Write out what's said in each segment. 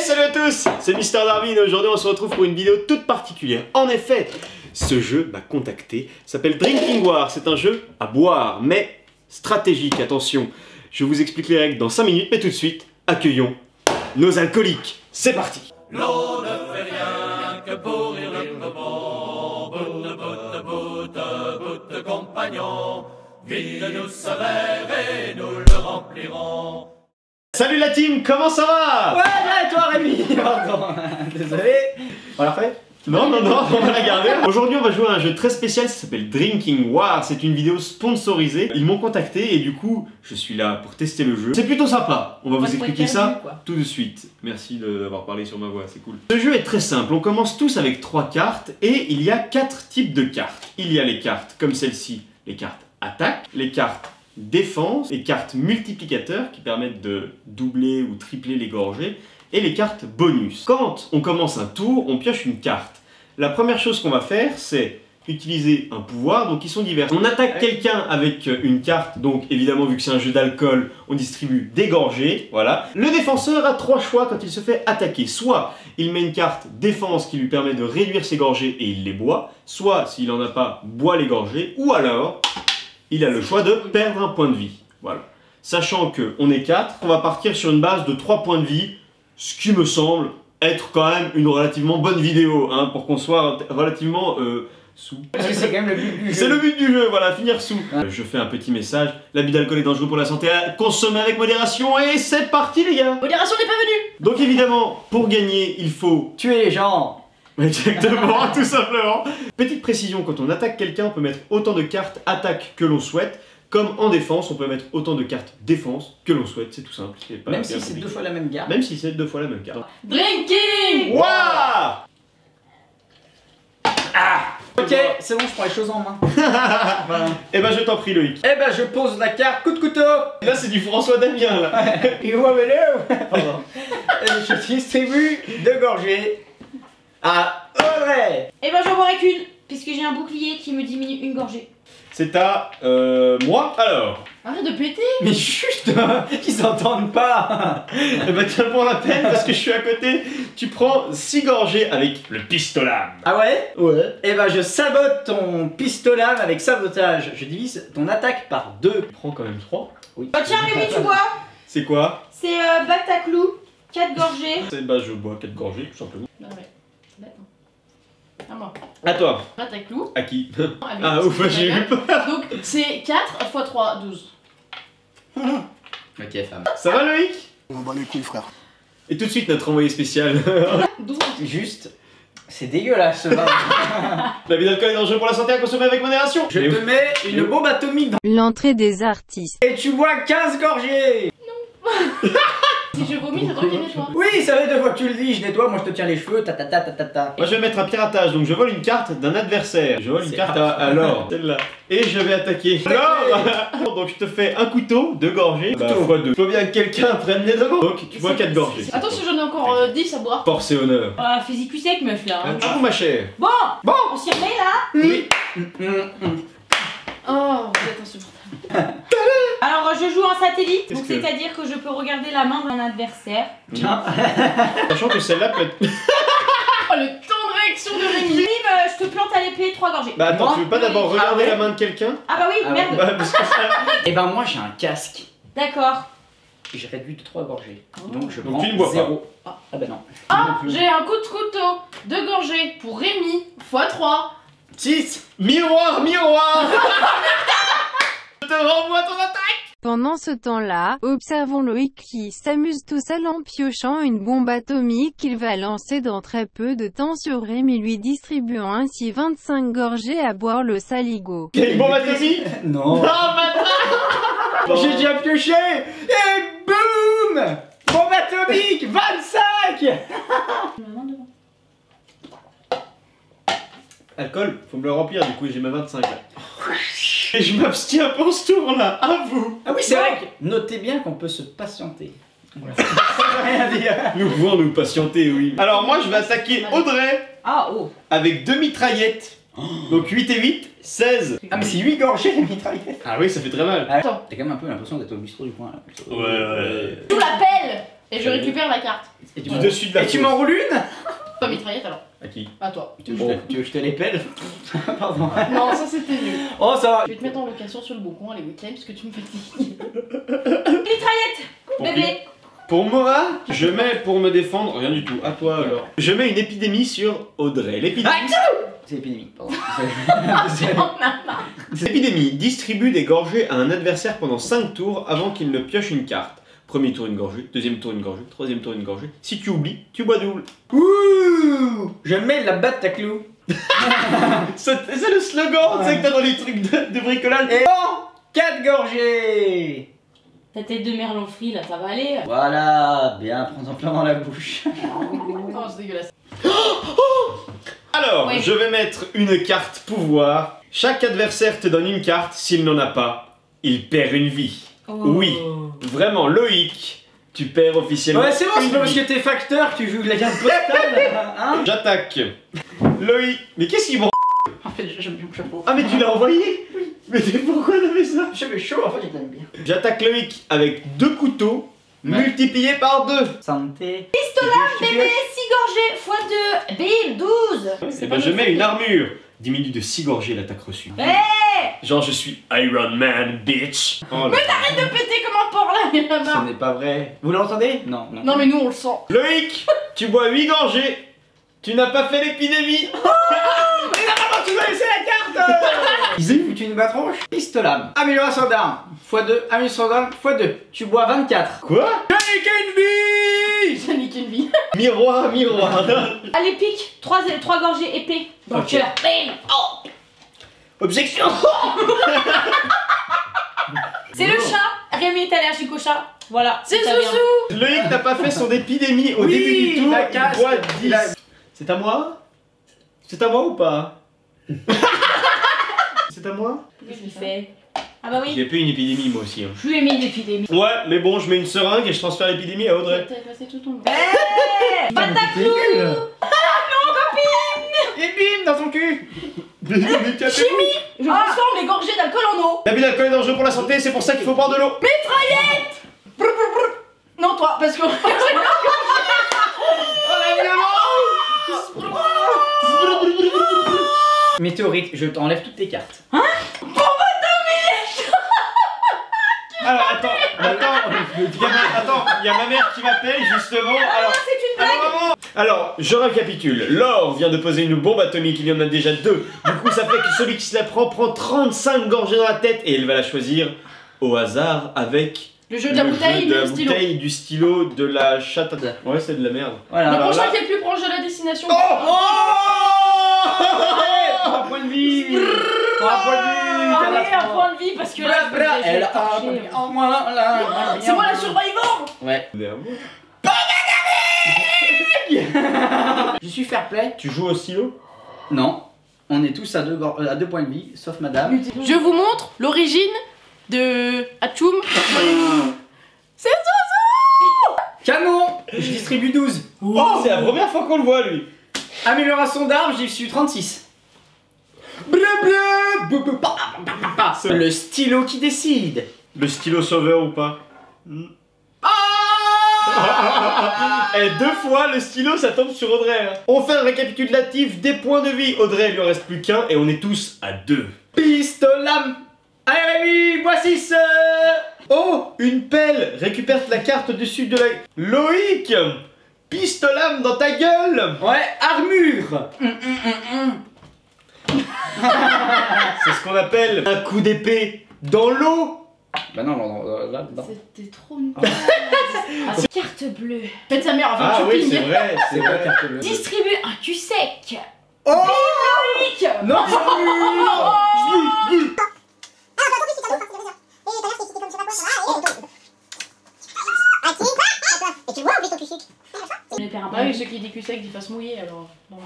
Salut à tous, c'est Mister Darwin. Aujourd'hui on se retrouve pour une vidéo toute particulière. En effet, ce jeu m'a contacté, s'appelle Drinking War. C'est un jeu à boire, mais stratégique, attention. Je vous explique les règles dans 5 minutes, mais tout de suite, accueillons nos alcooliques. C'est parti. L'on ne fait rien que pourrir le moment. Bout, compagnon. Vide-nous ce verre et nous le remplirons. Salut la team, comment ça va? Ouais, là, toi Rémi. Pardon, désolé. On l'a refait? Non, on va la garder. Aujourd'hui, on va jouer à un jeu très spécial, ça s'appelle Drinking War. C'est une vidéo sponsorisée. Ils m'ont contacté et du coup, je suis là pour tester le jeu. C'est plutôt sympa. On va vous expliquer ça tout de suite. Merci d'avoir parlé sur ma voix, c'est cool. Ce jeu est très simple. On commence tous avec 3 cartes et il y a 4 types de cartes. Il y a les cartes comme celle-ci, les cartes attaque, les cartes défense, les cartes multiplicateurs qui permettent de doubler ou tripler les gorgées, et les cartes bonus. Quand on commence un tour, on pioche une carte. La première chose qu'on va faire, c'est utiliser un pouvoir, donc ils sont divers. On attaque quelqu'un avec une carte, donc évidemment vu que c'est un jeu d'alcool, on distribue des gorgées, voilà. Le défenseur a 3 choix quand il se fait attaquer. Soit il met une carte défense qui lui permet de réduire ses gorgées et il les boit, soit s'il n'en a pas, boit les gorgées, ou alors il a le choix de perdre un point de vie. Voilà. Sachant qu'on est 4, on va partir sur une base de 3 points de vie, ce qui me semble être quand même une relativement bonne vidéo, hein, pour qu'on soit relativement sous. Parce que c'est quand même le but du jeu. C'est le but du jeu, voilà, finir sous. Je fais un petit message, l'abus d'alcool est dangereux pour la santé, consommez avec modération, et c'est parti les gars. Modération n'est pas venue. Donc évidemment, pour gagner, il faut tuer les gens. Exactement, tout simplement. Petite précision, quand on attaque quelqu'un, on peut mettre autant de cartes attaque que l'on souhaite, comme en défense, on peut mettre autant de cartes défense que l'on souhaite, c'est tout simple. Même si c'est 2 fois la même carte. Même si c'est 2 fois la même carte. Drinking. Waouh. Ok, c'est bon, je prends les choses en main. Voilà. Eh ben je t'en prie Loïc. Eh ben je pose la carte coup de couteau. Là c'est du François Damien là. Et pardon. Je distribue 2 gorgées à Audrey. Et ben j'en boirai qu'une, puisque j'ai un bouclier qui me diminue une gorgée. C'est à moi. Alors. Arrête de péter. Mais chut, qu'ils s'entendent pas. Eh ben tiens pour la peine parce que je suis à côté. Tu prends 6 gorgées avec le pistolet. Ah ouais? Ouais. Eh ben je sabote ton pistolet avec sabotage. Je divise ton attaque par 2. Tu prends quand même 3. Oui. Oh tiens Rémi, tu bois. C'est quoi? C'est Bataclou, 4 gorgées. Bah je bois 4 gorgées tout simplement. Non ouais, c'est bête. À moi. À toi. Bataclou. À qui? Avec Ah ouf, j'ai eu peur. Donc c'est 4 x 3, 12. Ok femme. Ça va Loïc? On bat les couilles frère. Et tout de suite notre envoyé spécial. 12. Juste, c'est dégueulasse ce vin. L'abus d'alcool est dangereux pour la santé, à consommer avec modération. Je te mets une bombe atomique dans L'entrée des artistes. et tu bois 15 gorgées. Si je vomis, c'est toi qui nettoie. Oui, ça fait 2 fois que tu le dis, je nettoie, moi je te tiens les cheveux, ta. Moi je vais mettre un piratage, donc je vole une carte d'un adversaire. Je vole une C'est carte à l'or. Celle-là. Et je vais attaquer. Alors, donc je te fais un couteau, 2 gorgées. Bah, fois 2. Faut bien que quelqu'un prenne les devants. Donc tu bois 4 gorgées. Attention, j'en ai encore 10 à boire. Force et honneur. Ah, fais-y cul sec, meuf là. Hein. À vous ma chère. Bon, on s'y remet là. Oui. Oh, vous êtes insupportable. Alors, je joue en satellite, donc Qu'est-ce que- c'est-à-dire que je peux regarder la main d'un adversaire. Tiens. Sachant que celle-là peut être... Oh, le temps de réaction de Rémi. Rémi, je te plante à l'épée 3 gorgées. Bah attends, Moi tu veux pas d'abord Ah regarder ouais. la main de quelqu'un? Ah bah oui, Ah ouais. merde. Bah parce que ça... Et ben moi j'ai un casque. D'accord. Et j'ai réduit de 3 gorgées. Donc je Donc prends tu ne bois pas. 0. Ah ben non. Ah, j'ai un coup de couteau, 2 gorgées pour Rémi, x 3. 6. Miroir, miroir. Je te renvoie ton attaque. Pendant ce temps-là, observons Loïc qui s'amuse tout seul en piochant une bombe atomique qu'il va lancer dans très peu de temps sur Rémi, lui distribuant ainsi 25 gorgées à boire le saligo. Y'a une bombe atomique? Non. Ah maintenant. J'ai déjà pioché. Et boum. Bombe atomique 25. Alcool, faut me le remplir, du coup j'ai ma 25 là. Et je m'abstiens pour ce tour là, à vous. Ah oui c'est vrai que notez bien qu'on peut se patienter. Voilà. Ça veut rien dire. Nous pouvons nous patienter, oui. Alors moi je vais attaquer Audrey Ah, oh. avec 2 mitraillettes. Donc 8 et 8, 16. Ah mais c'est 8 gorgées les mitraillettes. Ah oui, ça fait très mal. Attends. T'as quand même un peu l'impression d'être au bistrot du coin là. Ouais. Sous la pelle. Et je récupère la carte. Et tu Du dessus de la Et tu fausse. m'enroules une? Pas mitraillette alors. À qui? À toi. Tu veux que je te les pèle? Pardon. Non, ça c'était nul. Oh, ça va. Je vais te mettre en location sur le bon coin les week-ends parce que tu me fatigues. Mitraillette, Pour bébé. Pour moi, je mets pour me défendre, rien du tout. À toi alors. Je mets une épidémie sur Audrey. L'épidémie. C'est l'épidémie, pardon. On en a marre. L'épidémie distribue des gorgées à un adversaire pendant 5 tours avant qu'il ne pioche une carte. Premier tour une gorgée, deuxième tour une gorgée, troisième tour une gorgée. Si tu oublies, tu bois double. Ouh! Je mets la batte à clous. C'est le slogan, tu sais que t'as dans les trucs de bricolage. Et bon, 4 gorgées. Ta tête de merlan frit là, ça va aller. Voilà, bien, prends-en plein dans la bouche. Oh, c'est dégueulasse. Alors, Oui. je vais mettre une carte pouvoir. Chaque adversaire te donne une carte. S'il n'en a pas, il perd une vie. Oh. Oui, vraiment, Loïc, tu perds officiellement. Ouais, c'est bon, c'est une pas parce vie. que t'es facteur que tu joues de la carte postale, hein? J'attaque. Loïc, mais qu'est-ce qu'il branle? En fait, j'aime bien le chapeau. Ah, mais tu l'as envoyé? Mais pourquoi t'as fait ça? J'avais chaud, en fait, je t'aime bien. J'attaque Loïc avec 2 couteaux multipliés par 2. Santé. Bébé, 6 gorgées x 2. Bim, 12. Et ben je mets une armure. Diminue de 6 gorgées l'attaque reçue. Genre je suis Iron Man, bitch. Oh, là. Arrête de péter comme un porc là, il y en a Ce marre. n'est pas vrai. Vous l'entendez? Non, non. Non mais nous on le sent. Loïc, tu bois 8 gorgées. Tu n'as pas fait l'épidémie. Tu m'as laissé la carte. Ils ont foutu une batronche. Pistolame. Amélioration d'armes. x2. Amélioration d'armes. x2. Tu bois 24. Quoi? J'ai qu'une vie. Ça nique une vie. Miroir, miroir. Allez, pique. 3 gorgées épée. Dans le Ok. cœur. Bim. Oh. Objection. C'est le chat. Rémi est allergique au chat. Voilà. C'est ça vient. Zouzou. Loïc n'a pas fait son épidémie au Oui, début du tour. la Il casse. boit 10. La- C'est à moi? C'est à moi ou pas? C'est à moi? Qu'est-ce qu'il fait? Ah bah oui. J'ai fait une épidémie moi aussi. Hein. Je lui ai mis une épidémie. Ouais, mais bon, je mets une seringue et je transfère l'épidémie à Audrey. T'as passé tout ton nom. Pataclou. Et bim dans ton cul. Chimie. Je transforme les gorgées d'alcool en eau. L'abus d'alcool est dangereux pour la santé, c'est pour ça qu'il faut boire de l'eau. Brr, brr, brr. Non toi, parce que... Météorite, je t'enlève toutes tes cartes. Alors attends, il y a ma mère qui m'appelle justement. Alors, C'est une blague. alors, je récapitule. Laure vient de poser une bombe atomique, il y en a déjà 2. Du coup, ça fait que celui qui se la prend 35 gorgées dans la tête et elle va la choisir au hasard avec Le jeu de la bouteille, de le la stylo. bouteille, du stylo, de la chatte. Ouais, c'est de la merde. Voilà. Le Alors prochain là- qui est le plus proche de la destination. Oh 3 points de vie. 3 points de vie. Ah oui, un point de vie parce que là, je vais Elle a toucher. en moins là. C'est moi la survivor. Ouais. Je suis fair play. Tu joues au stylo? Non. On est tous à 2 points de vie, sauf madame. Je vous montre l'origine de Atchoum. C'est Zouzou. Canon. Je distribue 12. Oh, c'est la première fois qu'on le voit lui. Amélioration d'armes, j'ai su 36. Bleu bleu. Bou, bou, pa, pa, pa, pa. Le stylo qui décide. Le stylo sauveur ou pas? Et 2 fois le stylo ça tombe sur Audrey. Hein. On fait un récapitulatif des points de vie. Audrey, il lui en reste plus qu'un et on est tous à 2. Pistolam. Allez Rémi, bois 6. Oh, une pelle. Récupère la carte dessus de la... Loïc, pistolame dans ta gueule. Ouais, armure. C'est ce qu'on appelle un coup d'épée dans l'eau. Bah non, là, dedans. C'était trop nul. Ah, c'est carte bleue. Faites sa mère avant Ah de oui, shopping. c'est vrai, c'est vrai. carte bleue. Distribue un cul sec. Oh Loïc. non, Ah oui, ceux qui dit cul sec dit face mouillée alors. Non,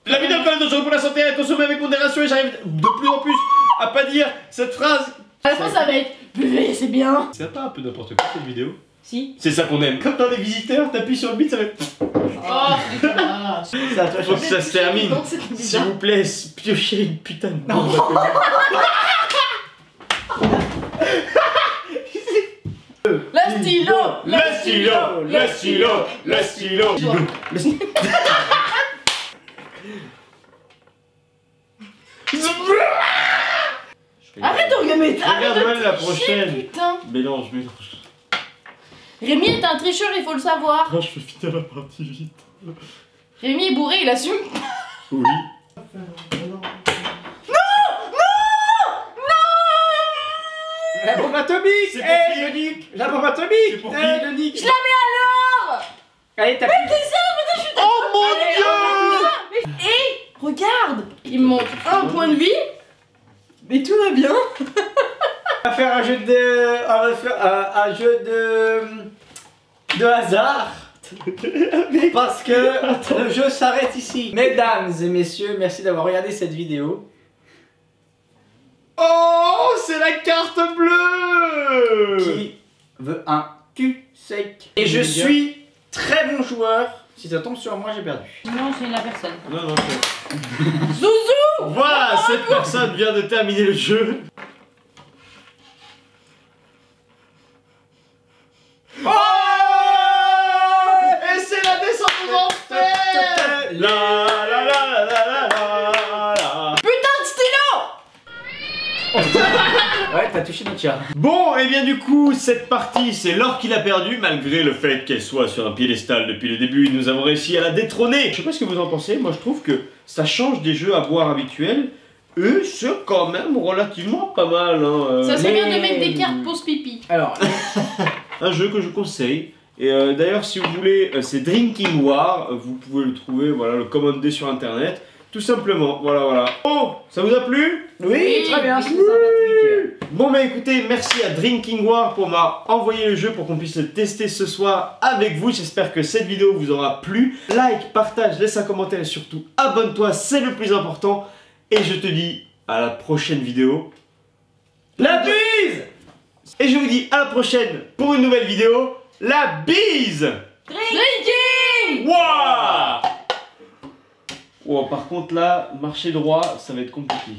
La vie d'alcool est dangereuse pour la santé, à consommer avec modération et j'arrive de plus en plus à pas dire cette phrase. à la fin ça va être buvez, c'est bien. C'est pas un peu n'importe quoi cette vidéo. Si. C'est ça qu'on aime. Comme dans les visiteurs, t'appuies sur le beat, ça va être... Oh, c'est dégueulasse. c'est à toi. Faut que ça se termine. Non, c'est S'il bizarre. vous plaît, piochez une putain de bombe atomique. La stylo, le stylo, le stylo, le stylo. Arrête de regarder, arrête Regarde-moi de la tricher, prochaine. putain. Mélange. Rémi est un tricheur, il faut le savoir. Ah, je peux finir la partie vite. Rémi est bourré, il assume. Oui. La bombe atomique. C'est pour qui le nique. La bombe atomique. C'est pour qui Le nique. Je la mets alors. Allez, t'as plus. Oh mon dieu! Et regarde, il me manque un point de vie. Mais tout va bien. On va faire un jeu de... On va faire un jeu de hasard. Parce que le jeu s'arrête ici. Mesdames et messieurs, merci d'avoir regardé cette vidéo. Oh, c'est la carte bleue! Qui veut un cul sec? Et je suis très bon joueur. Si ça tombe sur moi, j'ai perdu. Non, c'est la personne. Non, non, Zouzou. voilà, cette personne vient de terminer le jeu. Oh! Et c'est la descente aux enfers! La la la la la la la. Putain de stylo. Ouais, t'as touché notre chat. Bon, et bien du coup, cette partie, c'est Laure qui l'a perdue, malgré le fait qu'elle soit sur un piédestal depuis le début, nous avons réussi à la détrôner. Je sais pas ce que vous en pensez, moi je trouve que ça change des jeux à boire habituels, et c'est quand même relativement pas mal. Hein, Ça serait mais- bien de mettre des cartes pause pipi. Alors, Un jeu que je conseille. Et d'ailleurs, si vous voulez, c'est Drinking War, vous pouvez le trouver, voilà, le commander sur internet, tout simplement, voilà. Oh, ça vous a plu? oui, très bien, c'est Oui. sympathique. Bon bah écoutez, merci à Drinking War pour m'avoir envoyé le jeu pour qu'on puisse le tester ce soir avec vous. J'espère que cette vidéo vous aura plu. Like, partage, laisse un commentaire et surtout abonne-toi, c'est le plus important. Et je te dis à la prochaine vidéo. La bise. Et je vous dis à la prochaine pour une nouvelle vidéo. La bise! Drinking. Wouah! Oh, par contre là, marcher droit, ça va être compliqué.